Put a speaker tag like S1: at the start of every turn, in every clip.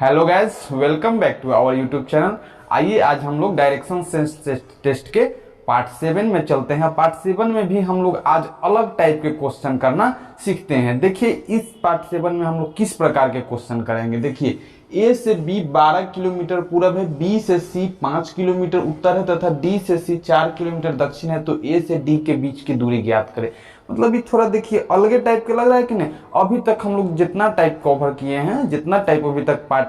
S1: Hello guys, welcome back to our YouTube channel. आइए आज हम लोग डायरेक्शन सेंस टेस्ट के पार्ट 7 में चलते हैं। पार्ट 7 में भी हम लोग आज अलग टाइप के क्वेश्चन करना सीखते हैं। देखिए इस पार्ट 7 में हम लोग किस प्रकार के क्वेश्चन करेंगे। देखिए ए से बी 12 किलोमीटर पूरब है, बी से सी 5 किलोमीटर उत्तर है तथा डी से सी 4 किलोमीटर दक्षिण है, तो ए से डी के बीच की दूरी ज्ञात करें। मतलब ये थोड़ा देखिए अलग टाइप के लग रहा है कि नहीं। अभी तक हम लोग जितना टाइप कवर किए हैं, जितना टाइप अभी तक पार्ट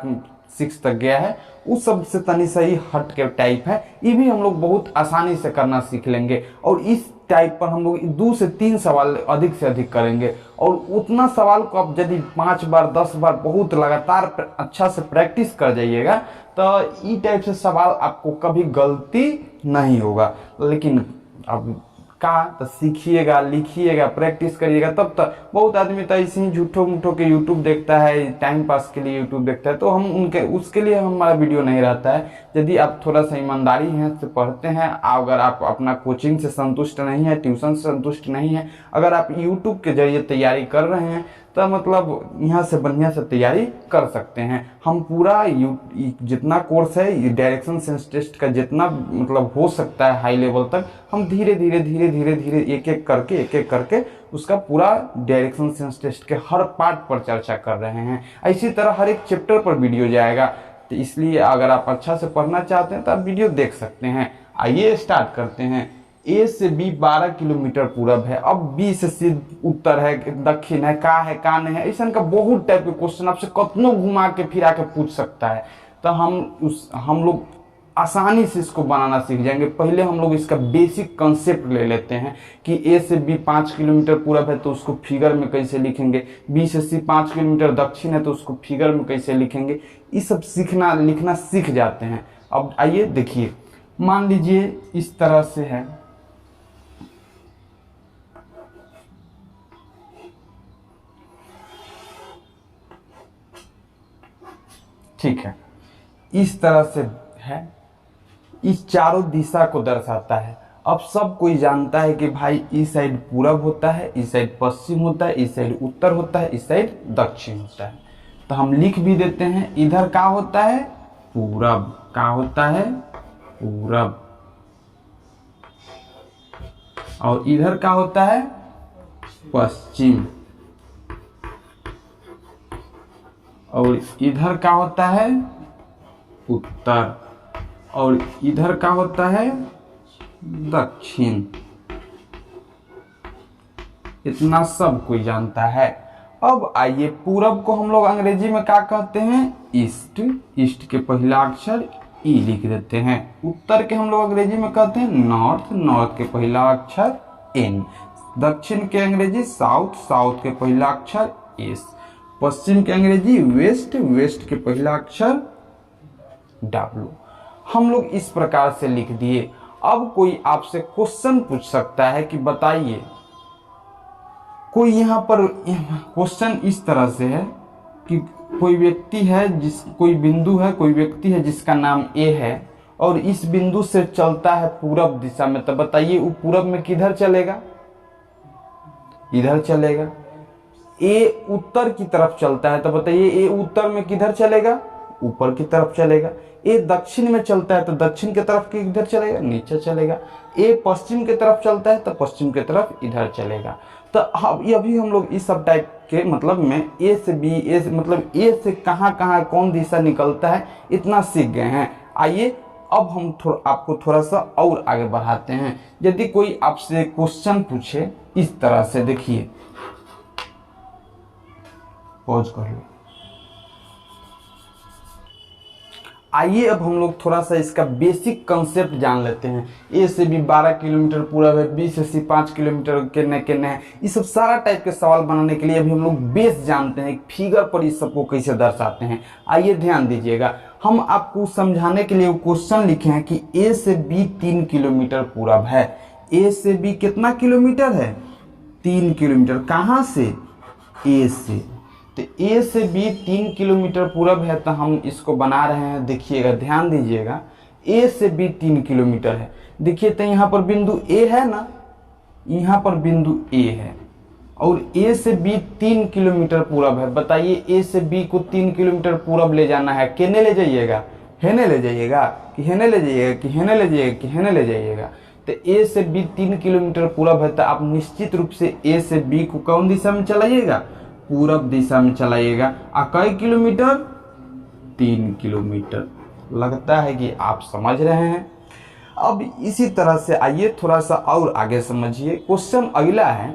S1: 6 तक गया है, उस सब से तनी सही हट के टाइप है। ये भी हम लोग बहुत आसानी से करना सीख लेंगे और इस टाइप पर हम लोग 2 से 3 सवाल अधिक से अधिक करेंगे। और उतना सवाल को आप यदि 5 बार 10 बार बहुत लगातार अच्छा से प्रैक्टिस कर जाइएगा तो ये टाइप से सवाल आपको कभी गलती नहीं होगा। लेकिन अब का तो सीखिएगा, लिखिएगा, प्रैक्टिस करिएगा, तब तक बहुत आदमी तो ऐसे ही झूठो मूठो के यूट्यूब देखता है, टाइम पास के लिए यूट्यूब देखता है, तो हम उनके उसके लिए हमारा वीडियो नहीं रहता है। यदि आप थोड़ा सा ईमानदारी है से पढ़ते हैं, अगर आप अपना कोचिंग से संतुष्ट नहीं है, ट्यूशन से संतुष्ट नहीं है, अगर आप यूट्यूब के जरिए तैयारी कर रहे हैं तो मतलब यहाँ से बढ़िया से तैयारी कर सकते हैं। हम पूरा जितना कोर्स है ये डायरेक्शन सेंस टेस्ट का जितना मतलब हो सकता है हाई लेवल तक, हम धीरे धीरे एक एक करके उसका पूरा डायरेक्शन सेंस टेस्ट के हर पार्ट पर चर्चा कर रहे हैं। इसी तरह हर एक चैप्टर पर वीडियो जाएगा, तो इसलिए अगर आप अच्छा से पढ़ना चाहते हैं तो आप वीडियो देख सकते हैं। आइए स्टार्ट करते हैं। ए से बी 12 किलोमीटर पूरब है, अब बी से सी उत्तर है, दक्षिण है, का है, का नहीं है, ऐसा का बहुत टाइप के क्वेश्चन आपसे कतनो घुमा के फिरा के पूछ सकता है। तो हम लोग आसानी से इसको बनाना सीख जाएंगे। पहले हम लोग इसका बेसिक कंसेप्ट ले लेते हैं कि ए से बी 5 किलोमीटर पूरब है तो उसको फिगर में कैसे लिखेंगे, बी से सी 5 किलोमीटर दक्षिण है तो उसको फिगर में कैसे लिखेंगे। ये सब सीखना लिखना सीख जाते हैं। अब आइए देखिए, मान लीजिए इस तरह से है, ठीक है, इस तरह से है, इस चारों दिशा को दर्शाता है। अब सब कोई जानता है कि भाई इस साइड पूरब होता है, इस साइड पश्चिम होता है, इस साइड उत्तर होता है, इस साइड दक्षिण होता है। तो हम लिख भी देते हैं, इधर का होता है पूरब, का होता है पूरब, और इधर का होता है पश्चिम, और इधर का होता है उत्तर, और इधर का होता है दक्षिण। इतना सब कोई जानता है। अब आइए, पूरब को हम लोग अंग्रेजी में क्या कहते हैं, ईस्ट। ईस्ट के पहला अक्षर ई लिख देते हैं। उत्तर के हम लोग अंग्रेजी में कहते हैं नॉर्थ। नॉर्थ के पहला अक्षर एन। दक्षिण के अंग्रेजी साउथ। साउथ के पहला अक्षर एस। पश्चिम के अंग्रेजी वेस्ट। वेस्ट के पहला अक्षर डब्ल्यू। हम लोग इस प्रकार से लिख दिए। अब कोई आपसे क्वेश्चन पूछ सकता है कि बताइए, कोई यहाँ पर क्वेश्चन इस तरह से है कि कोई व्यक्ति है कोई बिंदु है, कोई व्यक्ति है जिसका नाम ए है और इस बिंदु से चलता है पूरब दिशा में, तो बताइए वो पूरब में किधर चलेगा, इधर चलेगा। ए उत्तर की तरफ चलता है तो बताइए ए उत्तर में किधर चलेगा, ऊपर की तरफ चलेगा। ए दक्षिण में चलता है तो दक्षिण की तरफ किधर चलेगा, नीचे चलेगा। ए पश्चिम की तरफ चलता है तो पश्चिम की तरफ इधर चलेगा। तो अभी हम लोग इस सब टाइप के मतलब में ए से बी, ए से मतलब ए से कहाँ कहाँ कौन दिशा निकलता है इतना सीख गए हैं। आइए अब हम आपको थोड़ा सा और आगे बढ़ाते हैं। यदि कोई आपसे क्वेश्चन पूछे इस तरह से, देखिए पॉज कर लो। आइए अब हम लोग थोड़ा सा इसका बेसिक कंसेप्ट जान लेते हैं। ए से बी 12 किलोमीटर पूरब है, बी से सी 5 किलोमीटर केने है। ये सब सारा टाइप के सवाल बनाने के लिए अभी हम लोग बेस जानते हैं, फिगर पर इस सबको कैसे दर्शाते हैं। आइए ध्यान दीजिएगा, हम आपको समझाने के लिए वो क्वेश्चन लिखे हैं कि ए से बी 3 किलोमीटर पूरब है। ए से बी कितना किलोमीटर है, 3 किलोमीटर। कहाँ से, ए से। तो ए से बी 3 किलोमीटर पूरब है, तो हम इसको बना रहे हैं। देखिएगा, ध्यान दीजिएगा, ए से बी 3 किलोमीटर है। देखिए तो यहाँ पर बिंदु ए है ना, यहाँ पर बिंदु ए है और ए से बी 3 किलोमीटर पूरब है। बताइए ए से बी को 3 किलोमीटर पूरब ले जाना है, केने ले जाइएगा, हेने ले जाइएगा कि हेने ले जाइएगा कि हेने ले जाइएगा कि हेने ले जाइएगा। तो ए से बी 3 किलोमीटर पूरब है, तो आप निश्चित रूप से ए से बी को कौन दिशा में चलाइएगा, पूरब दिशा में चलाइएगा। और कई किलोमीटर, 3 किलोमीटर। लगता है कि आप समझ रहे हैं। अब इसी तरह से आइए थोड़ा सा और आगे समझिए। क्वेश्चन अगला है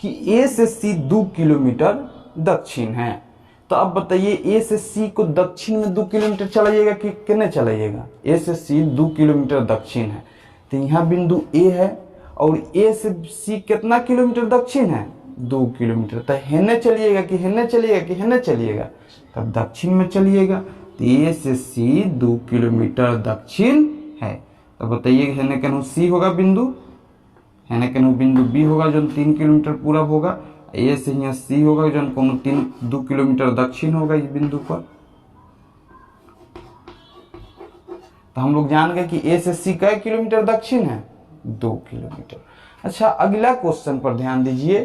S1: कि ए से सी 2 किलोमीटर दक्षिण है। तो अब बताइए ए से सी को दक्षिण में 2 किलोमीटर चलाइएगा कि कितने चलाइएगा। ए से सी 2 किलोमीटर दक्षिण है, तो यहाँ बिंदु ए है और ए से सी कितना किलोमीटर दक्षिण है, 2 किलोमीटर। तो हेने चलिएगा कि हेने चलिएगा कि हेने चलिएगा, तब दक्षिण में चलिएगा। तो ए से सी 2 किलोमीटर दक्षिण है। तो बताइए हेने कहूँ सी होगा बिंदु, हेने कहूँ बिंदु बी होगा जो 3 किलोमीटर पूरब होगा। ए से यहाँ सी होगा जो कोनो 2 किलोमीटर दक्षिण होगा इस बिंदु पर। तो हम लोग जान गए कि ए से सी कै किलोमीटर दक्षिण है, 2 किलोमीटर। अच्छा अगला क्वेश्चन पर ध्यान दीजिए।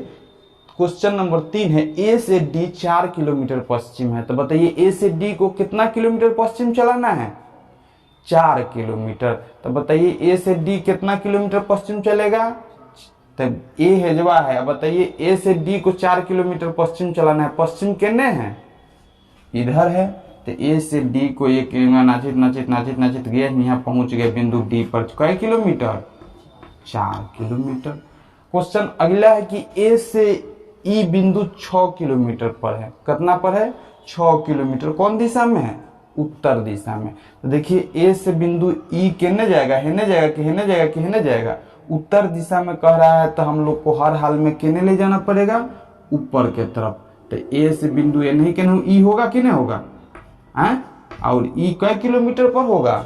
S1: क्वेश्चन नंबर 3 है ए से डी 4 किलोमीटर पश्चिम है। तो बताइए ए से डी को कितना किलोमीटर पश्चिम चलाना है, 4 किलोमीटर। तो बताइए ए से डी कितना किलोमीटर पश्चिम चलेगा, तब ए हेजवा है। अब बताइए ए से डी को 4 किलोमीटर पश्चिम चलाना है, पश्चिम कितने है, इधर है। तो ए से डी को 1 किलोमीटर नाचित नाचित नाचित नाचित गए, यहाँ पहुंच गए बिंदु डी पर। कै किलोमीटर, 4 किलोमीटर। क्वेश्चन अगला है कि ए से ई बिंदु 6 किलोमीटर पर है। कितना पर है, 6 किलोमीटर। कौन दिशा में है, उत्तर दिशा में। तो देखिए ए से बिंदु ई कितने जाएगा, हेने जाएगा कि हेने जाएगा कि हेने जाएगा, उत्तर दिशा में कह रहा है। तो हम लोग को हर हाल में किने ले जाना पड़ेगा, ऊपर के तरफ। तो ए से बिंदु ए नहीं कहूँ ई होगा कि नहीं होगा, हैं? और ई कै किलोमीटर पर होगा,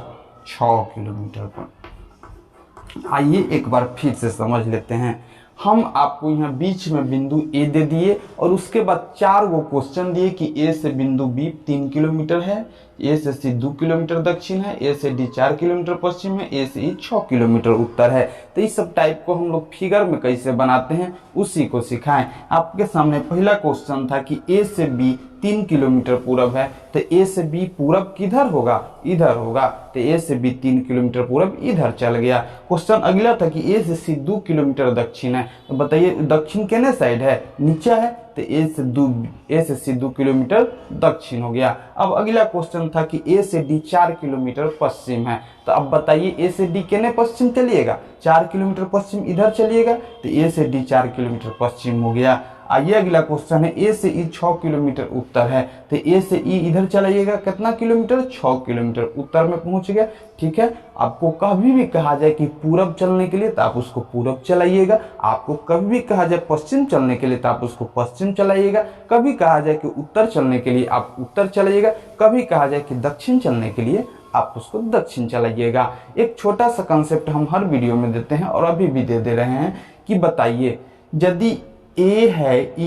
S1: 6 किलोमीटर पर। आइए एक बार फिर से समझ लेते हैं। हम आपको यहाँ बीच में बिंदु ए दे दिए और उसके बाद 4 गो क्वेश्चन दिए कि ए से बिंदु बी 3 किलोमीटर है, ए से सी 2 किलोमीटर दक्षिण है, ए से डी 4 किलोमीटर पश्चिम है, ए से ई 6 किलोमीटर उत्तर है। तो इस सब टाइप को हम लोग फिगर में कैसे बनाते हैं उसी को सिखाएं। आपके सामने पहला क्वेश्चन था कि ए से बी 3 किलोमीटर पूरब है। तो ए से बी पूरब किधर होगा, इधर होगा। तो ए से बी 3 किलोमीटर पूरब इधर चल गया। क्वेश्चन अगला था कि ए से सी 2 किलोमीटर दक्षिण है। तो बताइए दक्षिण कितने साइड है, नीचे है। तो ए से सी 2 किलोमीटर दक्षिण हो गया। अब अगला क्वेश्चन था कि ए से डी 4 किलोमीटर पश्चिम है। तो अब बताइए ए से डी कितने पश्चिम चलिएगा, 4 किलोमीटर पश्चिम इधर चलिएगा। तो ए से डी 4 किलोमीटर पश्चिम हो गया। आइए अगला क्वेश्चन है ए से ई 6 किलोमीटर उत्तर है। तो ए से ई इधर चलाइएगा, कितना किलोमीटर, 6 किलोमीटर उत्तर में पहुंच गया। ठीक है, आपको कभी भी कहा जाए कि पूरब चलने के लिए तो आप उसको पूरब चलाइएगा, आपको कभी भी कहा जाए पश्चिम चलने के लिए तो आप उसको पश्चिम चलाइएगा, कभी कहा जाए कि उत्तर चलने के लिए आप उत्तर चलाइएगा, कभी कहा जाए कि दक्षिण चलने के लिए आप उसको दक्षिण चलाइएगा। एक छोटा सा कंसेप्ट हम हर वीडियो में देते हैं और अभी भी दे रहे हैं कि बताइए यदि ए है ई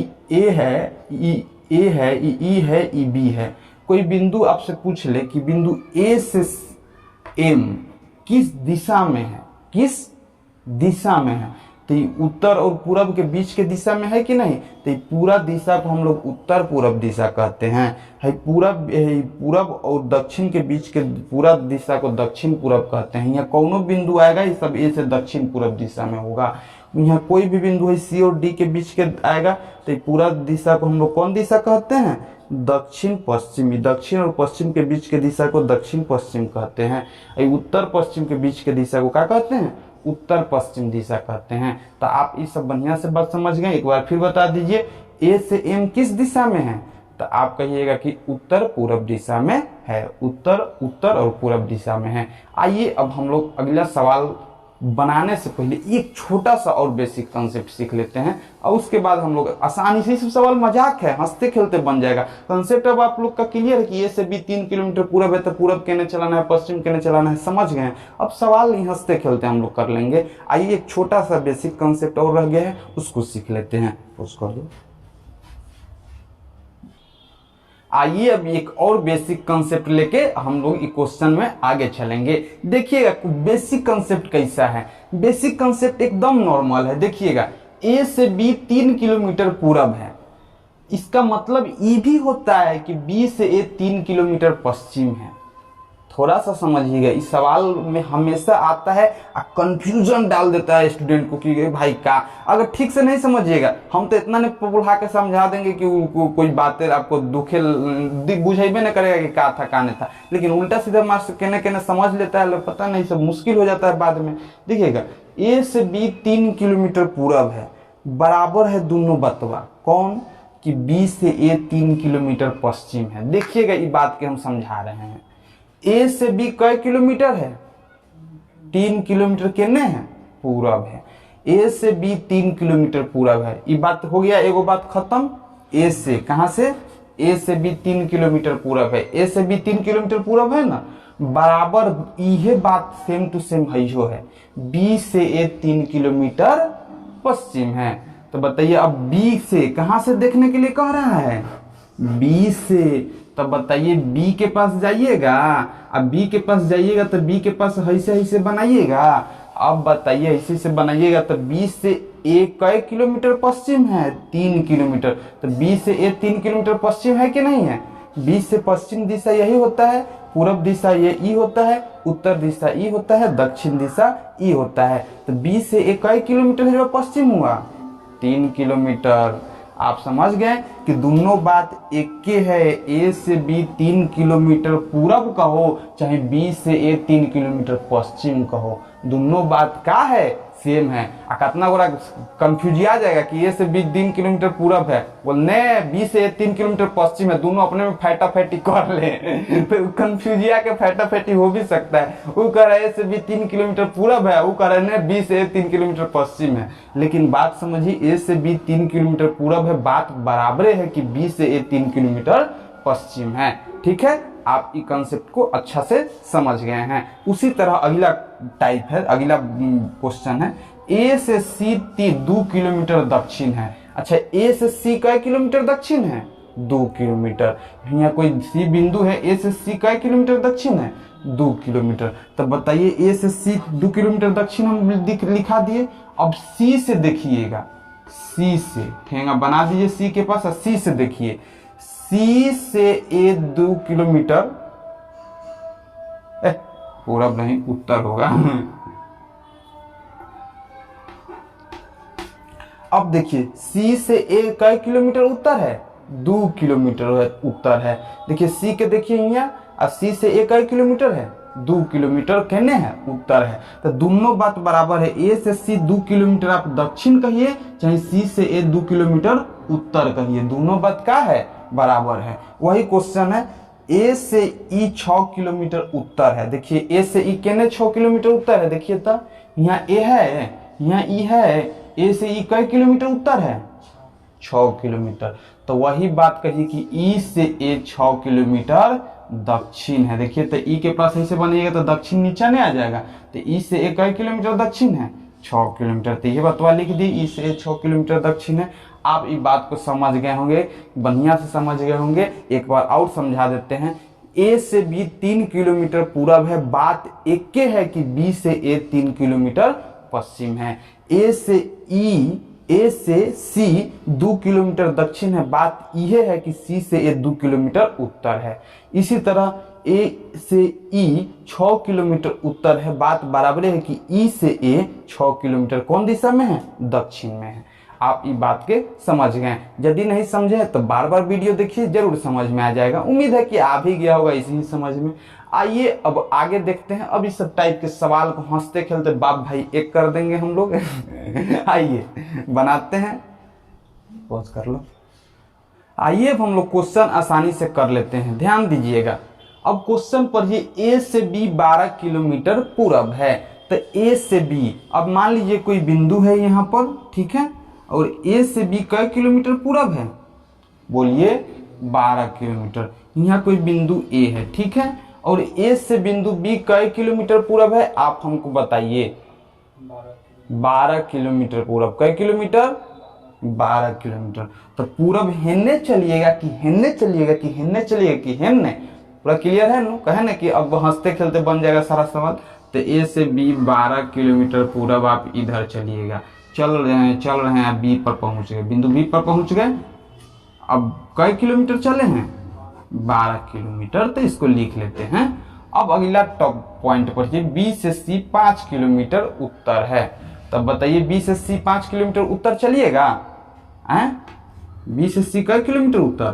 S1: है ई बी है, कोई बिंदु आपसे पूछ ले कि बिंदु ए से एम किस दिशा में है, किस दिशा में है, तो ये उत्तर और पूरब के बीच के दिशा में है कि नहीं। तो ये पूरा दिशा को हम लोग उत्तर पूरब दिशा कहते हैं। है पूरब और दक्षिण के बीच के पूरा दिशा को दक्षिण पूरब कहते हैं। यहाँ कौनो बिंदु आएगा ये सब ए से दक्षिण पूरब दिशा में होगा। यहाँ कोई भी बिंदु है सी और डी के बीच के आएगा तो ये पूरा दिशा को हम लोग कौन दिशा कहते हैं, दक्षिण पश्चिमी। दक्षिण और पश्चिम के बीच के दिशा को दक्षिण पश्चिम कहते हैं। उत्तर पश्चिम के बीच के दिशा को क्या कहते हैं, उत्तर पश्चिम दिशा कहते हैं। तो आप इस सब बढ़िया से बात समझ गए। एक बार फिर बता दीजिए ए से एम किस दिशा में है, तो आप कहिएगा कि उत्तर पूरब दिशा में है, उत्तर और पूरब दिशा में है। आइए अब हम लोग अगला सवाल बनाने से पहले एक छोटा सा और बेसिक कंसेप्ट सीख लेते हैं और उसके बाद हम लोग आसानी से, सब सवाल मजाक है, हंसते खेलते बन जाएगा। कंसेप्ट अब आप लोग का क्लियर है कि ये से भी 3 किलोमीटर पूरब है तो पूरब कहने चलाना है, पश्चिम कहने चलाना है, समझ गए। अब सवाल नहीं हंसते खेलते हम लोग कर लेंगे। आइए एक छोटा सा बेसिक कंसेप्ट और रह गया है उसको सीख लेते हैं। उसको आइए अब एक और बेसिक कंसेप्ट लेके हम लोग इस क्वेश्चन में आगे चलेंगे। देखिएगा बेसिक कंसेप्ट कैसा है। बेसिक कंसेप्ट एकदम नॉर्मल है। देखिएगा ए से बी 3 किलोमीटर पूरब है, इसका मतलब ये भी होता है कि बी से ए 3 किलोमीटर पश्चिम है। थोड़ा सा समझिएगा, इस सवाल में हमेशा आता है कंफ्यूजन डाल देता है स्टूडेंट को कि भाई का, अगर ठीक से नहीं समझिएगा हम तो इतना नहीं बुढ़ा के समझा देंगे कि कोई बातें आपको दुखे बुझेबे नहीं करेगा कि का था का नहीं था, लेकिन उल्टा सीधा मार्क्स कहने कहने समझ लेता है लोग, पता नहीं सब मुश्किल हो जाता है बाद में। देखिएगा ए से बी 3 किलोमीटर पूरब है, बराबर है दोनों बतवा कौन कि बी से ए 3 किलोमीटर पश्चिम है। देखिएगा ये बात के हम समझा रहे हैं, ए से बी कई किलोमीटर है 3 किलोमीटर कितने हैं पूरब है, ए से बी 3 किलोमीटर पूरब है। ये बात हो गया, एगो बात खत्म। ए से कहां से, ए से बी 3 किलोमीटर पूरब है, ए से बी 3 किलोमीटर पूरब है ना, बराबर यह बात सेम टू सेम है, बी से ए 3 किलोमीटर पश्चिम है। तो बताइए अब बी से कहां से देखने के लिए कह रहा है, बी से, तब बताइए बी के पास जाइएगा, अब बी के पास जाइएगा तो बी के पास ऐसे ऐसे बनाइएगा, अब बताइए ऐसे से बनाइएगा तो बी से ए कई किलोमीटर पश्चिम है 3 किलोमीटर, तो बी से ए 3 किलोमीटर पश्चिम है कि नहीं है। बी से पश्चिम दिशा यही होता है, पूर्व दिशा ये ई होता है, उत्तर दिशा ई होता है, दक्षिण दिशा ई होता है। तो बी से ए कई किलोमीटर है पश्चिम हुआ 3 किलोमीटर। आप समझ गए कि दोनों बात एक के है, ए से बी 3 किलोमीटर पूरब कहो चाहे बी से ए 3 किलोमीटर पश्चिम कहो, दोनों बात का है सेम है। कितना बड़ा कंफ्यूज आ जाएगा कि ए से बी 3 किलोमीटर पूरब है, बोलने बी से ए 3 किलोमीटर पश्चिम है, दोनों अपने में फैटा फैटी कर ले तो कंफ्यूजिया के फैटा फैटी हो भी सकता है। वो कह रहा है ए से बी 3 किलोमीटर पूरब है, वो कह रहे हैं बी से ए 3 किलोमीटर पश्चिम है। लेकिन बात समझिए, ए से बी 3 किलोमीटर पूरब है, बात बराबर है कि बी से ए 3 किलोमीटर पश्चिम है। ठीक है, आप इस कंसेप्ट को अच्छा से समझ गए हैं। उसी तरह अगला टाइप है, अगला क्वेश्चन है, ए से सी 2 किलोमीटर दक्षिण है। अच्छा, ए से सी कई किलोमीटर दक्षिण है 2 किलोमीटर। यहाँ कोई सी बिंदु है, ए से सी कई किलोमीटर दक्षिण है 2 किलोमीटर। तब बताइए ए से सी 2 किलोमीटर दक्षिण हम लिखा दिए। अब सी से देखिएगा, सी से ठेंगा बना दीजिए सी के पास, सी से देखिए, सी से ए 2 किलोमीटर, पूरब नहीं उत्तर होगा अब देखिए सी से ए कई किलोमीटर उत्तर है 2 किलोमीटर उत्तर है। देखिए सी के देखिए यहाँ, और सी से ए कई किलोमीटर है 2 किलोमीटर कहने हैं उत्तर है। तो दोनों बात बराबर है, ए से सी 2 किलोमीटर आप दक्षिण कहिए चाहे सी से ए 2 किलोमीटर उत्तर कहिए, दोनों बात का है बराबर है। वही क्वेश्चन है, ए से ई 6 किलोमीटर उत्तर है। देखिए ए से ई केने 6 किलोमीटर उत्तर है, देखिए तो यहाँ ए है यहाँ ई है, ए से ई कई किलोमीटर उत्तर है 6 किलोमीटर। तो वही बात कहिए कि ई से ए 6 किलोमीटर दक्षिण है। देखिए तो ई के पास ऐसे बनिएगा तो दक्षिण नीचे नहीं आ जाएगा, तो ई से ए कई किलोमीटर दक्षिण है 6 किलोमीटर। तो ये बतवा लिख दी, ई से ए 6 किलोमीटर दक्षिण है। आप इस बात को समझ गए होंगे, बढ़िया से समझ गए होंगे। एक बार और समझा देते हैं, ए से बी 3 किलोमीटर पूरब है, बात एक के है कि बी से ए 3 किलोमीटर पश्चिम है। ए से ई, ए से सी 2 किलोमीटर दक्षिण है, बात यह है कि सी से ए 2 किलोमीटर उत्तर है। इसी तरह ए से ई 6 किलोमीटर उत्तर है, बात बराबर है कि ई से ए 6 किलोमीटर कौन दिशा में है, दक्षिण में है। आप इस बात के समझ गए। यदि नहीं समझे तो बार बार वीडियो देखिए, जरूर समझ में आ जाएगा। उम्मीद है कि आ भी गया होगा इसी समझ में। आइए अब आगे देखते हैं। अब इस सब टाइप के सवाल को हंसते खेलते बाप भाई एक कर देंगे हम लोग आइए बनाते हैं, पॉज कर लो। आइए अब हम लोग क्वेश्चन आसानी से कर लेते हैं, ध्यान दीजिएगा। अब क्वेश्चन पढ़िए, ए से बी 12 किलोमीटर पूरब है। तो ए से बी, अब मान लीजिए कोई बिंदु है यहाँ पर, ठीक है, और ए से बी कई किलोमीटर पूरब है, बोलिए 12 किलोमीटर। यहाँ कोई बिंदु ए है, ठीक है, और ए से बिंदु बी कई किलोमीटर पूरब है, आप हमको बताइए। 12 किलोमीटर पूरब, कई किलोमीटर 12 किलोमीटर। तो पूरब हेन्ने चलिएगा कि हेन्ने चलिएगा कि हेन्ने चलिएगा कि हेन्ने, पूरा क्लियर है ना, कहे ना कि अब हंसते खेलते बन जाएगा सारा सवाल। तो ए से बी 12 किलोमीटर पूरब आप इधर चलिएगा, चल रहे हैं, बी पर पहुंच गए, बिंदु बी पर पहुंच गए। अब कई किलोमीटर चले हैं? 12 किलोमीटर, तो इसको लिख लेते हैं। अब अगला टॉप पॉइंट पर, बी से सी 5 किलोमीटर उत्तर है। तब बताइए बी से सी 5 किलोमीटर उत्तर चलिएगा? बी से सी कई किलोमीटर उत्तर?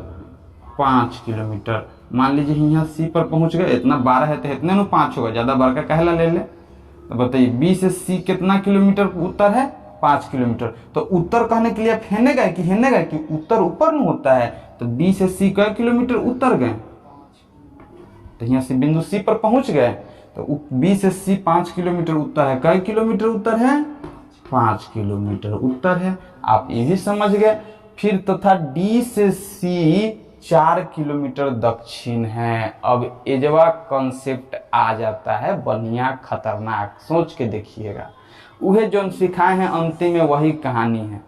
S1: 5 किलोमीटर। मान लीजिए यहाँ सी पर पहुंच गए, इतना 12 है तो इतने में 5 होगा, ज्यादा बड़का कहला ले ले। तो बताइए बी से सी कितना किलोमीटर उत्तर है? 5 किलोमीटर। तो उत्तर कहने के लिए आप हेने गए कि उत्तर ऊपर में होता है, तो बी से सी कई किलोमीटर उत्तर गए? तो यहाँ से बिंदु सी पर पहुंच गए, तो बी से सी 5 किलोमीटर उत्तर है। कई किलोमीटर उत्तर है? 5 किलोमीटर उत्तर है। आप ये भी समझ गए। फिर तथा डी से सी 4 किलोमीटर दक्षिण है। अब एजवा कॉन्सेप्ट आ जाता है बढ़िया खतरनाक, सोच के देखिएगा। उहे जो सिखाए हैं अंतिम में वही कहानी है।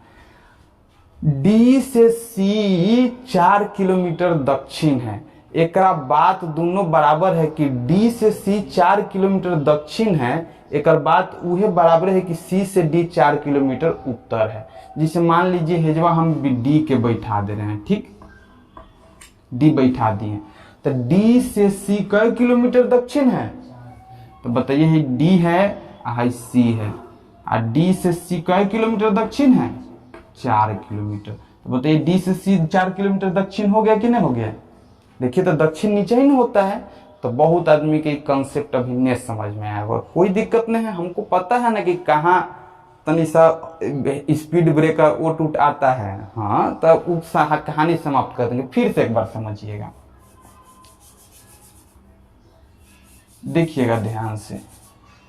S1: डी से सी 4 किलोमीटर दक्षिण है। एक बात दोनों बराबर है कि डी से सी 4 किलोमीटर दक्षिण है, एक बात उहे बराबर है कि सी से डी 4 किलोमीटर उत्तर है। जिसे मान लीजिए हेजवा हम डी के बैठा दे रहे हैं, ठीक, डी बैठा दिए, तो डी से सी कई किलोमीटर दक्षिण है? तो बताइए डी है और सी है, और डी से सी कई किलोमीटर दक्षिण है? 4 किलोमीटर। तो बताइए डी से सी 4 किलोमीटर दक्षिण हो गया कि नहीं हो गया? देखिए तो दक्षिण नीचे ही नहीं होता है। तो बहुत आदमी के कंसेप्ट अभी नहीं समझ में आया होगा, कोई दिक्कत नहीं है, हमको पता है ना कि कहाँ तनी सा स्पीड ब्रेकर वो टूट आता है। हाँ, तब उस कहानी समाप्त कर देंगे। फिर से एक बार समझिएगा, देखिएगा ध्यान से।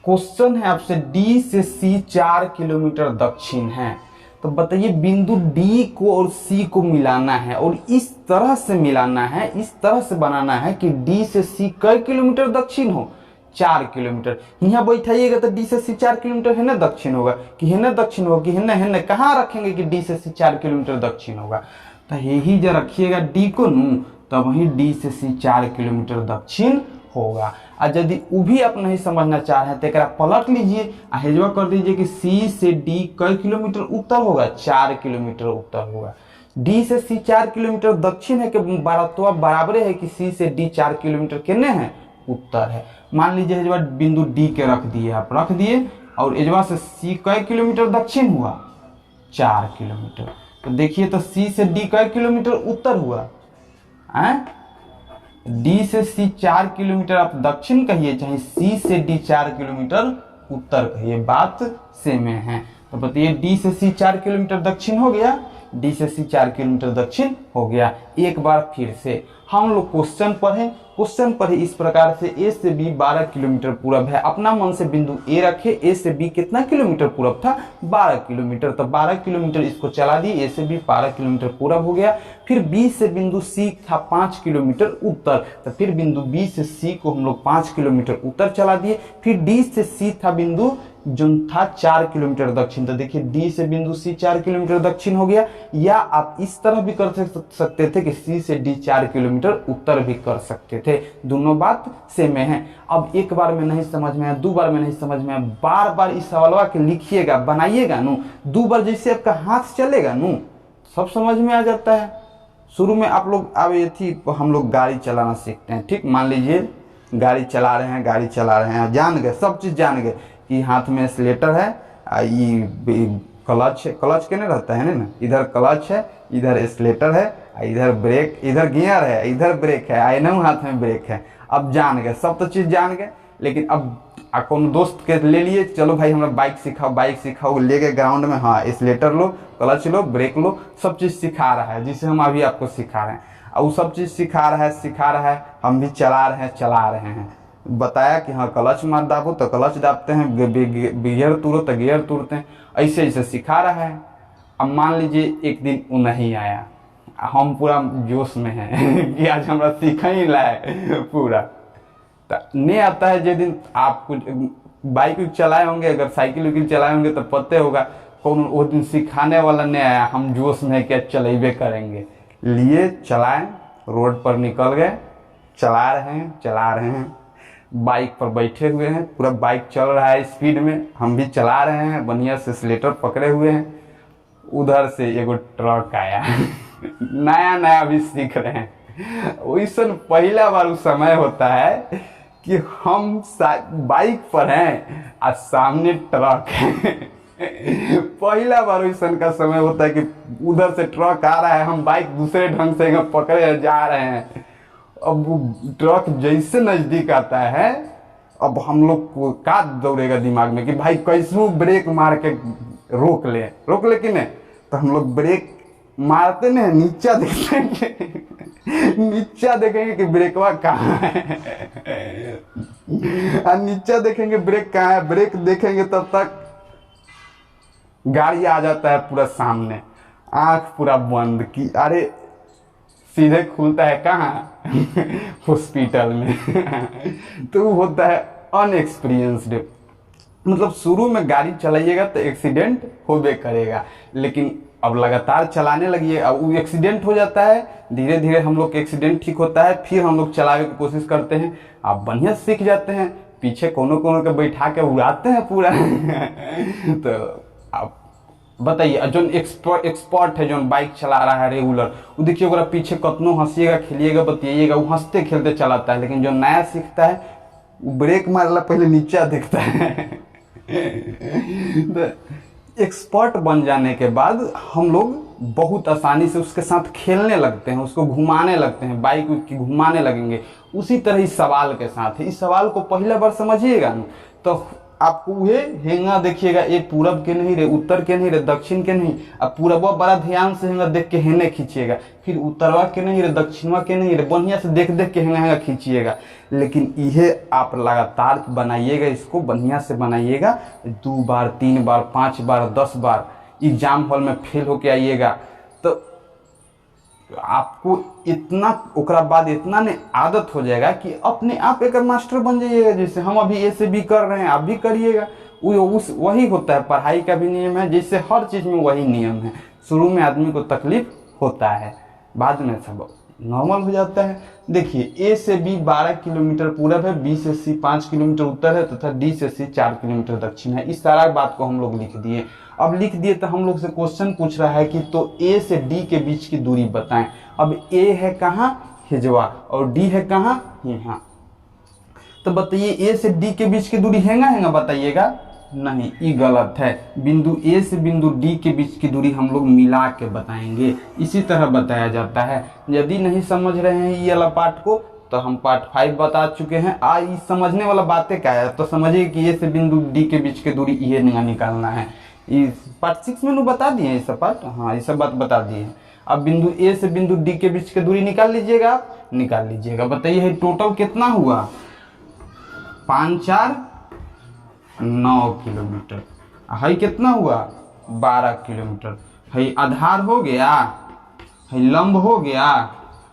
S1: क्वेश्चन है आपसे डी से सी 4 किलोमीटर दक्षिण है, तो बताइए बिंदु डी को और सी को मिलाना है, और इस तरह से मिलाना है, इस तरह से बनाना है कि डी से सी कई किलोमीटर दक्षिण हो? 4 किलोमीटर। यहाँ बैठाइएगा तो डी से सी 4 किलोमीटर है ना दक्षिण होगा, कि है ना दक्षिण होगा, कि है ना कहाँ रखेंगे कि डी से सी 4 किलोमीटर दक्षिण होगा? तो यही जो रखिएगा डी को नू, तब वही डी से सी 4 किलोमीटर दक्षिण होगा। और यदि वो भी आप नहीं समझना चाह रहे हैं तो एक पलट लीजिए, हेजवा कर दीजिए कि सी से डी कई किलोमीटर उत्तर होगा? 4 किलोमीटर उत्तर होगा। डी से सी 4 किलोमीटर दक्षिण है कि बराबर है कि सी से डी 4 किलोमीटर कितने हैं? उत्तर है। मान लीजिए हेजवा बिंदु डी के रख दिए, आप रख दिए, और एजवा से सी कई किलोमीटर दक्षिण हुआ? 4 किलोमीटर। तो देखिए तो सी से डी कई किलोमीटर उत्तर हुआ? डी से सी 4 किलोमीटर आप दक्षिण कहिए, चाहे सी से डी 4 किलोमीटर उत्तर कहिए, बात सेम है। तो बताइए डी से सी 4 किलोमीटर दक्षिण हो गया? डी से सी 4 किलोमीटर दक्षिण हो गया। एक बार फिर से हम लोग क्वेश्चन पढ़े इस प्रकार से, ए से बी 12 किलोमीटर पूरब है। अपना मन से बिंदु ए रखे, ए से बी कितना किलोमीटर पूरब था? 12 किलोमीटर। तो 12 किलोमीटर इसको चला दिए, ए से बी 12 किलोमीटर पूरब हो गया। फिर बी से बिंदु सी था 5 किलोमीटर उत्तर, तो फिर बिंदु बी से सी को हम लोग 5 किलोमीटर उत्तर चला दिए। फिर डी से सी था बिंदु जो था 4 किलोमीटर दक्षिण, तो देखिए डी से बिंदु सी 4 किलोमीटर दक्षिण हो गया। या आप इस तरह भी कर सकते थे कि सी से डी 4 किलोमीटर उत्तर भी कर सकते थे, दोनों बात सेम है। अब एक बार में नहीं समझ में आया, 2 बार में नहीं समझ में आया, बार बार इस सवालवा के लिखिएगा, बनाइएगा नू, 2 बार जैसे आपका हाथ चलेगा नू, सब समझ में आ जाता है। शुरू में आप लोग अब ये थी, हम लोग गाड़ी चलाना सीखते हैं, ठीक, मान लीजिए गाड़ी चला रहे हैं, जान गए, सब चीज जान गए कि हाथ में एक्सीलेटर है, ये क्लच के नहीं रहता है ना, इधर क्लच है, इधर एक्सीलेटर है, इधर ब्रेक, इधर गियर है, इधर ब्रेक है, आईना हाथ में ब्रेक है। अब जान गए, सब तो चीज जान गए। लेकिन अब कौन दोस्त के ले लिए, चलो भाई हमरा बाइक सिखाओ, ले गए ग्राउंड में, हाँ एक्सीलेटर लो, क्लच लो, ब्रेक लो, सब चीज सिखा रहा है, जिसे हम अभी आपको सिखा रहे हैं। और वो सब चीज सिखा रहा है, हम भी चला रहे हैं। बताया कि हाँ क्लच मार दाबो तो क्लच दाबते हैं, गियर तोड़ो तो गियर तोड़ते हैं, ऐसे सिखा रहा है। अब मान लीजिए एक दिन वो नहीं आया, हम पूरा जोश में हैं कि आज हमरा सीखा ही लाए पूरा, तो नहीं आता है। जिस दिन आप कुछ बाइक चलाए होंगे, अगर साइकिल चलाए होंगे तो पता होगा, कौन वो दिन सिखाने वाला नहीं आया, हम जोश में क्या चलेबे करेंगे, लिए चलाएं, रोड पर निकल गए, चला रहे हैं। बाइक पर बैठे हुए हैं, पूरा बाइक चल रहा है स्पीड में, हम भी चला रहे हैं, बढ़िया से एक्सीलेटर पकड़े हुए हैं। उधर से एगो ट्रक आया नया नया अभी सीख रहे हैं, वैसे पहला बार उस समय होता है कि हम बाइक पर हैं और सामने ट्रक है पहला बार वैसा का समय होता है कि उधर से ट्रक आ रहा है, हम बाइक दूसरे ढंग से पकड़े जा रहे हैं। अब वो ट्रक जैसे नजदीक आता है, अब हम लोग को का दौड़ेगा दिमाग में कि भाई कैसे ब्रेक मार के रोक ले कि नहीं। तो हम लोग ब्रेक मारते नहीं, नीचा देखेंगे नीचा देखेंगे कि ब्रेकवा कहाँ है और नीचा देखेंगे ब्रेक कहाँ है। ब्रेक देखेंगे तब तक गाड़ी आ जाता है पूरा सामने, आंख पूरा बंद की अरे सीधे खुलता है कहाँ हॉस्पिटल में तो होता है अनएक्सपीरियंस्ड। मतलब शुरू में गाड़ी चलाइएगा तो एक्सीडेंट होबे करेगा, लेकिन अब लगातार चलाने लगिए, अब वो एक्सीडेंट हो जाता है, धीरे धीरे हम लोग का एक्सीडेंट ठीक होता है, फिर हम लोग चलाने की कोशिश करते हैं, आप बढ़िया सीख जाते हैं, पीछे कोनो कोनो के बैठा के उड़ाते हैं पूरा तो आप बताइए जो एक्सपर्ट है, जो बाइक चला रहा है रेगुलर, वो देखिए अगर पीछे कतनो हंसिएगा खिलिएगा बतियाइएगा वो हंसते खेलते चलाता है। लेकिन जो नया सीखता है वो ब्रेक मारला पहले नीचा देखता है तो एक्सपर्ट बन जाने के बाद हम लोग बहुत आसानी से उसके साथ खेलने लगते हैं, उसको घुमाने लगते हैं, बाइक की घुमाने लगेंगे। उसी तरह इस सवाल के साथ है, इस सवाल को पहला बार समझिएगा ना तो आपको ये हेंगा देखिएगा, ये पूरब के नहीं रे, उत्तर के नहीं रे, दक्षिण के नहीं, अब पूरबवा बड़ा ध्यान से हेंगा देख के हेने खींचिएगा, फिर उत्तरवा के नहीं रे, दक्षिणवा के नहीं रे, बढ़िया से देख देख के हेंगा हेंगा खींचिएगा। लेकिन ये आप लगातार बनाइएगा, इसको बढ़िया से बनाइएगा, 2 बार 3 बार 5 बार 10 बार एग्जाम हॉल में फेल होके आइएगा तो आपको इतना ओकरा बाद इतना ने आदत हो जाएगा कि अपने आप एक मास्टर बन जाइएगा। जैसे हम अभी ए से बी कर रहे हैं, आप भी करिएगा। वही होता है, पढ़ाई का भी नियम है, जैसे हर चीज़ में वही नियम है। शुरू में आदमी को तकलीफ होता है, बाद में सब नॉर्मल हो जाता है। देखिए ए से बी 12 किलोमीटर पूरब है, बी से सी 5 किलोमीटर उत्तर है तथा डी से सी 4 किलोमीटर दक्षिण है। इस सारा बात को हम लोग लिख दिए। अब लिख दिए तो हम लोग से क्वेश्चन पूछ रहा है कि तो ए से डी के बीच की दूरी बताएं। अब ए है कहाँ, हिजवा, और डी है कहाँ, यहाँ। तो बताइए ए से डी के बीच की दूरी हैगा बताइएगा, नहीं, ये गलत है। बिंदु ए से बिंदु डी के बीच की दूरी हम लोग मिला के बताएंगे, इसी तरह बताया जाता है। यदि नहीं समझ रहे हैं ये वाला पार्ट को तो हम पार्ट 5 बता चुके हैं। ये समझने वाला बातें क्या है, तो समझिए कि ए से बिंदु डी के बीच की दूरी ये निकालना है। इस पार्ट 6 में बता दिए ये सब पार्ट, हाँ ये सब बात बता दिए। अब बिंदु ए से बिंदु डी के बीच की दूरी निकाल लीजिएगा, आप निकाल लीजिएगा। बताइए टोटल कितना हुआ, 5 4 9 किलोमीटर। है कितना हुआ, 12 किलोमीटर। है आधार हो गया, है लंब हो गया,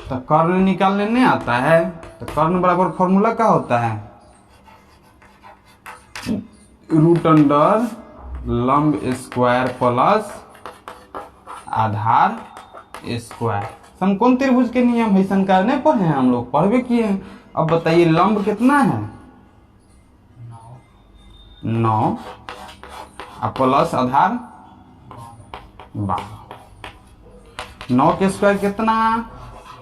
S1: तो कर्ण निकालने नहीं आता है। तो कर्ण बराबर फॉर्मूला क्या होता है, रूट अंडर लंब स्क्वायर प्लस आधार स्क्वायर। समकोण त्रिभुज के नियम है, शंकर नहीं पढ़े हैं हम लोग, पढ़वे किए हैं। अब बताइए लंब कितना है, 9 प्लस आधार 12। 9 के स्क्वायर कितना,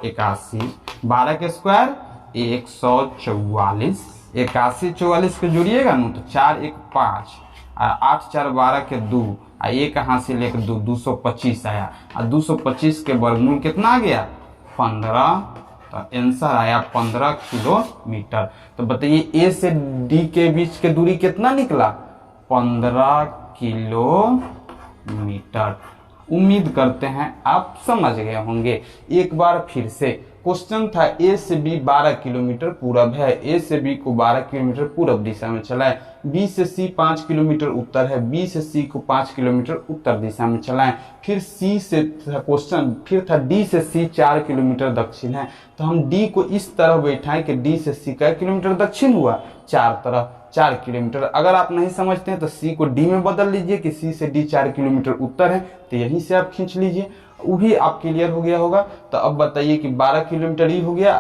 S1: 81, 12 के स्क्वायर 144, 81 44 के जोड़िएगा ना तो 4 1 5, 8 4 12 के 2, एक हासिल 1 2, 225 आया। और 225 के वर्गमूल कितना आ गया, 15। तो आंसर आया 15 किलोमीटर। तो बताइए ए से डी के बीच के दूरी कितना निकला, 15 किलोमीटर। उम्मीद करते हैं आप समझ गए होंगे। एक बार फिर से क्वेश्चन था, ए से बी 12 किलोमीटर पूरब है, ए से बी को 12 किलोमीटर पूरब दिशा में चलाएं। बी से सी 5 किलोमीटर उत्तर है, बी से सी को 5 किलोमीटर उत्तर दिशा में चलाएं। फिर सी से क्वेश्चन फिर था डी से सी 4 किलोमीटर दक्षिण है, तो हम डी को इस तरह बैठाएं कि डी से सी का किलोमीटर दक्षिण हुआ, 4 किलोमीटर। अगर आप नहीं समझते हैं तो सी को डी में बदल लीजिए कि सी से डी 4 किलोमीटर उत्तर है, तो यहीं से आप खींच लीजिए, वो भी आप क्लियर हो गया होगा। तो अब बताइए कि 12 किलोमीटर ही हो गया,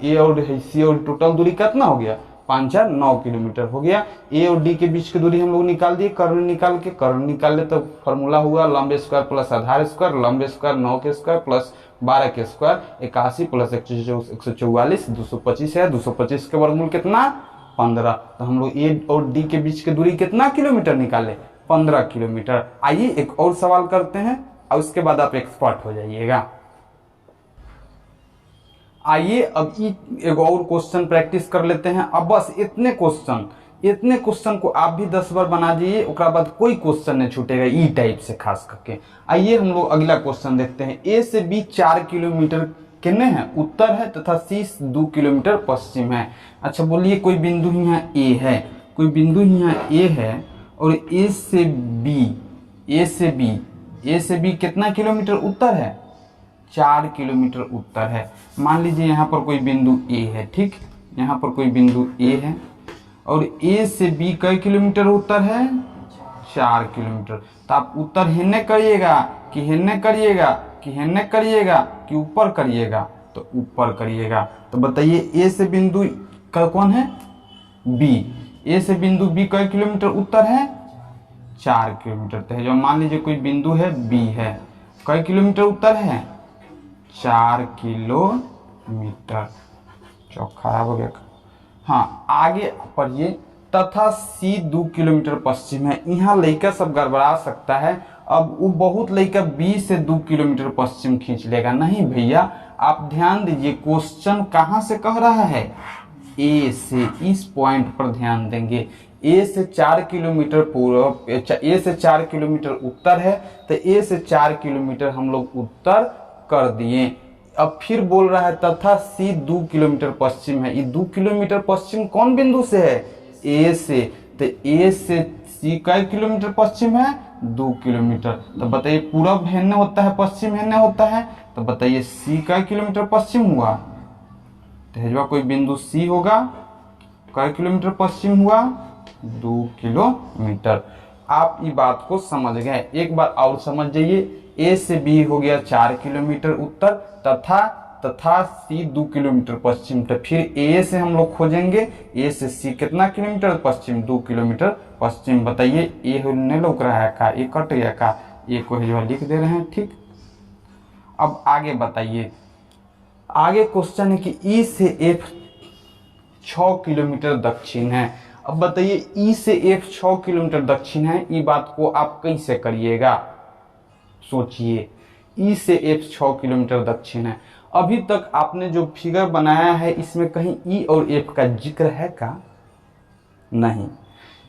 S1: ए और सी और टोटल दूरी कितना हो गया, 5 4 9 किलोमीटर हो गया। ए और डी के बीच की दूरी हम लोग निकाल दिए, कर्ण निकाल ले तो फॉर्मूला हुआ लंब स्क्वायर प्लस आधार स्क्वायर, लंब स्क्वायर 9 के स्क्वायर प्लस 12 के स्क्वायर 81 प्लस 144 225 है। 225 के वर्गमूल कितना 15। तो हम लोग ए और डी के बीच की दूरी कितना किलोमीटर निकाले 15 किलोमीटर। आइए एक और सवाल करते हैं और उसके बाद आप एक्सपर्ट हो जाइएगा। आइए अब एक और क्वेश्चन प्रैक्टिस कर लेते हैं। अब बस इतने क्वेश्चन को आप भी 10 बार बना दीजिए, उसके बाद कोई क्वेश्चन नहीं छूटेगा ई टाइप से खास करके। आइए हम लोग अगला क्वेश्चन देखते हैं। ए से बी 4 किलोमीटर कितने हैं उत्तर है तथा सी 2 किलोमीटर पश्चिम है। अच्छा बोलिए कोई बिंदु यहाँ ए है, कोई बिंदु यहाँ ए है और ए से बी कितना किलोमीटर उत्तर है 4 किलोमीटर उत्तर है। मान लीजिए यहाँ पर कोई बिंदु ए है, ठीक, यहाँ पर कोई बिंदु ए है और ए से बी कई किलोमीटर उत्तर है 4 किलोमीटर। तो आप उत्तर हेने करिएगा कि हेने करिएगा कि हेने करिएगा कि ऊपर करिएगा, तो ऊपर करिएगा। तो बताइए ए से बिंदु कौन है बी, ए से बिंदु बी कई किलोमीटर उत्तर है 4 किलोमीटर। तो जो मान लीजिए कोई बिंदु है बी है, कई किलोमीटर उत्तर है 4 किलोमीटर। चौक खराब हो गया। हाँ आगे पढ़िए। तथा सी 2 किलोमीटर पश्चिम है। यहाँ लड़का सब गड़बड़ा सकता है। अब वो बहुत लड़का बी से 2 किलोमीटर पश्चिम खींच लेगा। नहीं भैया आप ध्यान दीजिए, क्वेश्चन कहाँ से कह रहा है ए से, इस पॉइंट पर ध्यान देंगे। ए से 4 किलोमीटर पूर्व, ए से 4 किलोमीटर उत्तर है तो ए से 4 किलोमीटर हम लोग उत्तर कर दिए। अब फिर बोल रहा है तथा सी 2 किलोमीटर पश्चिम है। ये 2 किलोमीटर पश्चिम कौन बिंदु से है ए से, तो ए से सी कई किलोमीटर पश्चिम है 2 किलोमीटर। तो बताइए पूरब हेने होता है पश्चिम हेने होता है, तो बताइए सी कई किलोमीटर पश्चिम हुआ। तो हेजवा कोई बिंदु सी होगा, कई किलोमीटर पश्चिम हुआ 2 किलोमीटर। आप ये बात को समझ गए। एक बार और समझ जाइए। ए से बी हो गया 4 किलोमीटर उत्तर तथा सी 2 किलोमीटर पश्चिम। तो फिर ए से हम लोग खोजेंगे ए से सी कितना किलोमीटर पश्चिम 2 किलोमीटर पश्चिम। बताइए ए नहीं लौक रहा है का, ए कट गया का, ए को जो लिख दे रहे हैं, ठीक। अब आगे बताइए। आगे क्वेश्चन है कि ई से एफ 6 किलोमीटर दक्षिण है। अब बताइए ई से एफ 6 किलोमीटर दक्षिण है, ये बात को आप कैसे करिएगा सोचिए। ई से एफ 6 किलोमीटर दक्षिण है। अभी तक आपने जो फिगर बनाया है इसमें कहीं ई और एफ का जिक्र है का, नहीं।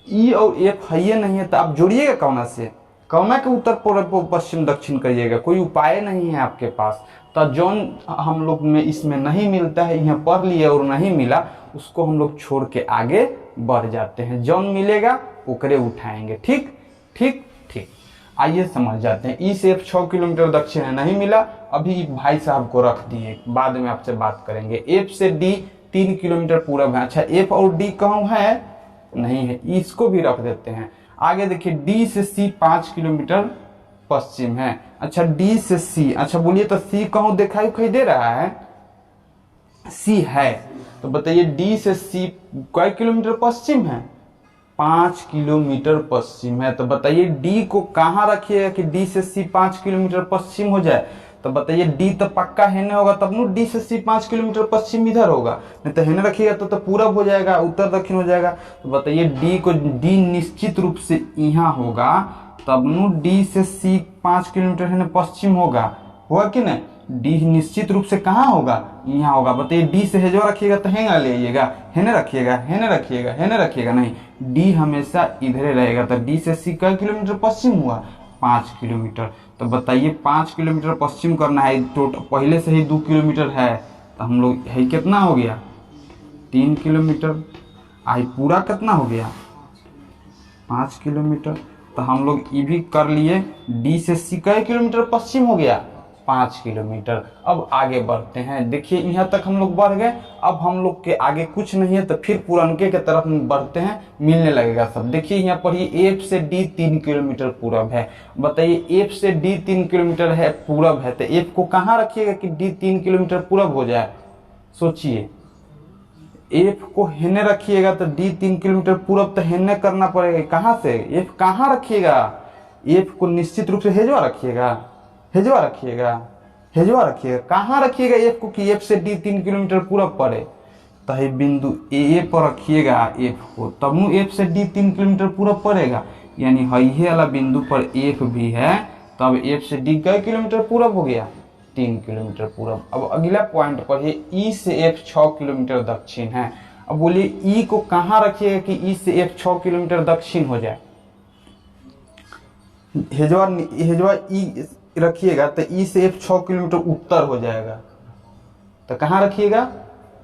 S1: ई और एफ है ये नहीं है तो आप जोड़िएगा कौना से, कौना के उत्तर पूर्व पश्चिम दक्षिण करिएगा। कोई उपाय नहीं है आपके पास। तो जौन हम लोग में इसमें नहीं मिलता है, यहाँ पढ़ लिए और नहीं मिला, उसको हम लोग छोड़ के आगे बढ़ जाते हैं। जौन मिलेगा ओकरे उठाएंगे, ठीक ठीक ठीक। आइए समझ जाते हैं। ई से एफ 6 किलोमीटर दक्षिण है, नहीं मिला, अभी भाई साहब को रख दिए, बाद में आपसे बात करेंगे। एफ से डी 3 किलोमीटर पूरब है। अच्छा एफ और डी कहूँ है, नहीं है, इसको भी रख देते हैं। आगे देखिए डी से सी 5 किलोमीटर पश्चिम है। अच्छा डी से सी, अच्छा बोलिए तो सी कहूँ दिखाई दे रहा है, सी है। तो बताइए डी से सी कई किलोमीटर पश्चिम है 5 किलोमीटर पश्चिम है। तो बताइए डी को कहाँ रखिएगा कि डी से सी 5 किलोमीटर पश्चिम हो जाए। तो बताइए डी तो पक्का हेने होगा, तब नु डी से सी 5 किलोमीटर पश्चिम इधर होगा, नहीं तो हेने रखिएगा तो पूरब हो जाएगा, उत्तर दक्षिण हो जाएगा। तो बताइए डी को, डी निश्चित रूप से यहाँ होगा, तब नु डी से सी 5 किलोमीटर हेने पश्चिम होगा कि नहीं। डी निश्चित रूप से कहाँ होगा, यहाँ होगा। बताइए डी से हेजो रखिएगा तो हेंगा ले आइएगा, हेने रखिएगा हेने रखिएगा हेने रखिएगा, नहीं डी हमेशा इधरे रहेगा। तो डी से सी कई किलोमीटर पश्चिम हुआ 5 किलोमीटर। तो बताइए 5 किलोमीटर पश्चिम करना है, टोटल पहले से ही 2 किलोमीटर है, तो हम लोग है कितना हो गया 3 किलोमीटर। आई पूरा कितना हो गया 5 किलोमीटर। तो हम लोग ये भी कर लिए, डी से सी कई किलोमीटर पश्चिम हो गया 5 किलोमीटर। अब आगे बढ़ते हैं। देखिए यहाँ तक हम लोग बढ़ गए, अब हम लोग के आगे कुछ नहीं है, तो फिर पुरनके के तरफ बढ़ते हैं, मिलने लगेगा सब। देखिए यहाँ पर ही एफ से डी 3 किलोमीटर पूरब है। बताइए एफ से डी 3 किलोमीटर है पूरब है, तो एफ को कहाँ रखिएगा कि डी 3 किलोमीटर पूरब हो जाए, सोचिए। एफ को हेने रखिएगा तो डी 3 किलोमीटर पूरब तो हेने करना पड़ेगा। कहाँ से एफ कहाँ रखिएगा, एफ को निश्चित रूप से हेजवा रखिएगा, हेजवा रखिएगा, हेजवा रखिएगा। कहाँ रखिएगा एफ को कि एफ से डी 3 किलोमीटर पूरब पड़े, तो ये बिंदु ए पर रखिएगा एफ को, तब नु एफ से डी 3 किलोमीटर पूरब पड़ेगा। यानी ये वाला बिंदु पर एफ भी है, तब एफ से डी कई किलोमीटर पूरब हो गया, 3 किलोमीटर पूरब। अब अगला पॉइंट पर है ई से एफ 6 किलोमीटर दक्षिण है। अब बोलिए ई को कहाँ रखिएगा कि ई से एफ 6 किलोमीटर दक्षिण हो जाए। हेजवा ई रखिएगा तो ई से एफ 6 किलोमीटर उत्तर हो जाएगा। तो कहाँ रखिएगा,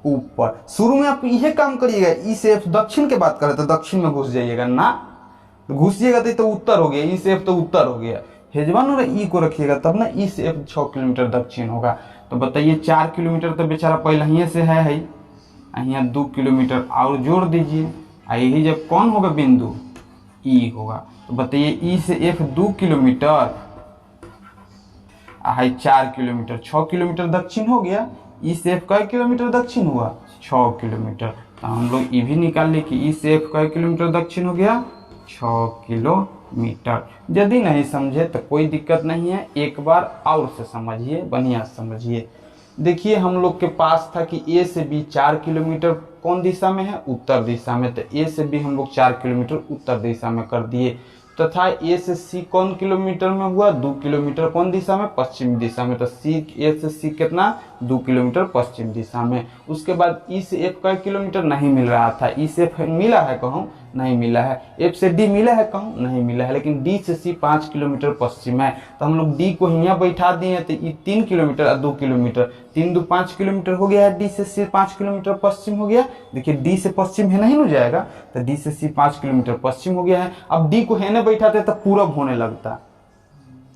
S1: ऊपर। शुरू में आप यह काम करिएगा, ई से एफ दक्षिण के बात करें तो दक्षिण में घुस जाइएगा ना, घुसिएगा तो उत्तर हो गया, ई से एफ तो उत्तर हो गया। हेजवान और ई को रखिएगा तब ना ई से एफ 6 किलोमीटर दक्षिण होगा। तो बताइए 4 किलोमीटर तो बेचारा पहले ही से है, यहाँ 2 किलोमीटर और जोड़ दीजिए, यही जब कौन होगा बिंदु ई होगा। तो बताइए ई से एफ 2 किलोमीटर, 4 किलोमीटर, 6 किलोमीटर दक्षिण हो गया। ई से एफ कई किलोमीटर दक्षिण हुआ, 6 किलोमीटर। तो हम लोग ये भी निकाल ले कि ई से एफ कई किलोमीटर दक्षिण हो गया, 6 किलोमीटर। यदि नहीं समझे तो कोई दिक्कत नहीं है, एक बार और से समझिए, बढ़िया समझिए। देखिए हम लोग के पास था कि ए से बी 4 किलोमीटर कौन दिशा में है, उत्तर दिशा में। तो ए से बी हम लोग 4 किलोमीटर उत्तर दिशा में कर दिए। तथा ए से सी कौन किलोमीटर में हुआ, 2 किलोमीटर कौन दिशा में, पश्चिम दिशा में। तो सी ए से सी कितना, 2 किलोमीटर पश्चिम दिशा में। उसके बाद ई से एफ का किलोमीटर नहीं मिल रहा था, ई से एफ मिला है कहूँ, नहीं मिला है। एफ से डी मिला है कहूँ, नहीं मिला है। लेकिन डी से सी 5 किलोमीटर पश्चिम है, तो हम लोग डी को यहाँ बैठा दिए। तो ये 3 किलोमीटर और 2 किलोमीटर, 3 2 5 किलोमीटर हो गया है। डी से सी 5 किलोमीटर पश्चिम हो गया। देखिए डी से पश्चिम है नहीं हो जाएगा, तो डी से सी 5 किलोमीटर पश्चिम हो गया है। अब डी को हेने बैठाते तो पूरब होने लगता।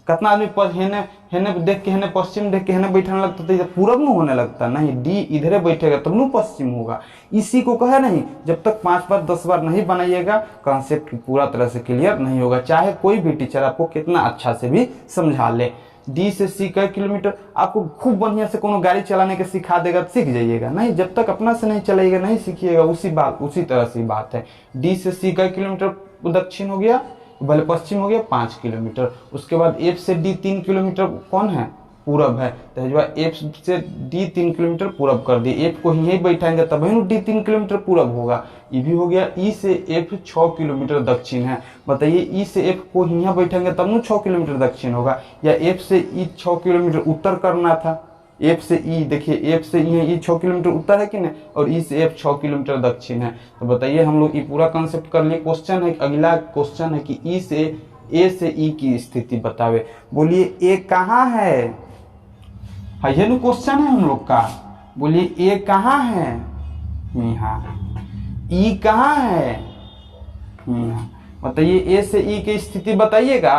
S1: कितना आदमी हेने हेने देख के हेने पश्चिम देख के हेने बैठाने लगता तो पूरब में होने लगता। नहीं, डी इधरे बैठेगा तब नु पश्चिम होगा। इसी को कहे नहीं, जब तक 5 बार 10 बार नहीं बनाइएगा कॉन्सेप्ट पूरा तरह से क्लियर नहीं होगा, चाहे कोई भी टीचर आपको कितना अच्छा से भी समझा ले। डी से सी कई किलोमीटर, आपको खूब बढ़िया से कोनो गाड़ी चलाने के सिखा देगा तो सीख जाइएगा। नहीं, जब तक अपना से नहीं चलाइएगा नहीं सीखिएगा। उसी तरह से बात है। डी से सी कई किलोमीटर दक्षिण हो गया, भले पश्चिम हो गया, 5 किलोमीटर। उसके बाद एफ से डी 3 किलोमीटर कौन है, पूरब है। तो एफ से डी 3 किलोमीटर पूरब कर दिए। एफ को यहीं बैठाएंगे तभी डी 3 किलोमीटर पूरब होगा। ये भी हो गया। ई से एफ 6 किलोमीटर दक्षिण है। बताइए ई से एफ को यहाँ बैठेंगे तब न 6 किलोमीटर दक्षिण होगा, या एफ से ई 6 किलोमीटर उत्तर करना था। एफ से ई, देखिए एफ से ई 6 किलोमीटर उत्तर है कि नहीं, और ई से एफ 6 किलोमीटर दक्षिण है। तो बताइए हम लोग ये पूरा कॉन्सेप्ट कर लिए। क्वेश्चन है, अगला क्वेश्चन है कि ई से ए से ई की स्थिति बतावे। बोलिए ए कहाँ है, ये नो क्वेश्चन है हम लोग का। बोलिए ए कहाँ है, यहाँ। ई कहाँ है, यहाँ। बताइए ए से ई की स्थिति बताइएगा।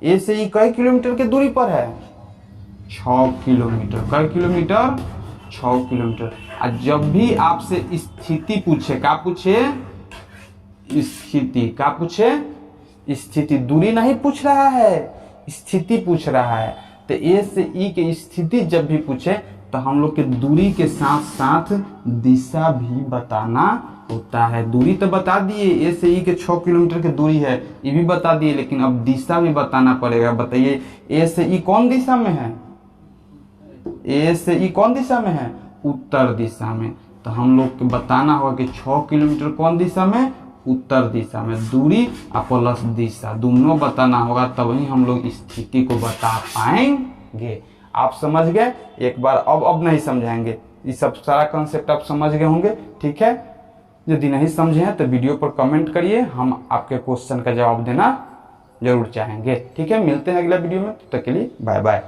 S1: ए से ई कई किलोमीटर की दूरी पर है, 6 किलोमीटर। कई किलोमीटर, 6 किलोमीटर। और जब भी आपसे स्थिति पूछे, क्या पूछे, स्थिति। क्या पूछे, स्थिति। दूरी नहीं पूछ रहा है, स्थिति पूछ रहा है। तो ए से ई की स्थिति जब भी पूछे तो हम लोग के दूरी के साथ साथ दिशा भी बताना होता है। दूरी तो बता दिए, ए से ई के 6 किलोमीटर की दूरी है, ये भी बता दिए, लेकिन अब दिशा भी बताना पड़ेगा। बताइए ए से ई कौन दिशा में है, ए से ई कौन दिशा में है, उत्तर दिशा में। तो हम लोग को बताना होगा कि 6 किलोमीटर कौन दिशा में, उत्तर दिशा में। दूरी और प्लस दिशा दोनों बताना होगा, तभी हम लोग स्थिति को बता पाएंगे। आप समझ गए। एक बार अब नहीं समझाएंगे, ये सब सारा कॉन्सेप्ट आप समझ गए होंगे, ठीक है। यदि नहीं समझे हैं तो वीडियो पर कमेंट करिए, हम आपके क्वेश्चन का जवाब देना जरूर चाहेंगे, ठीक है। मिलते हैं अगला वीडियो में, तब तक के लिए बाय बाय।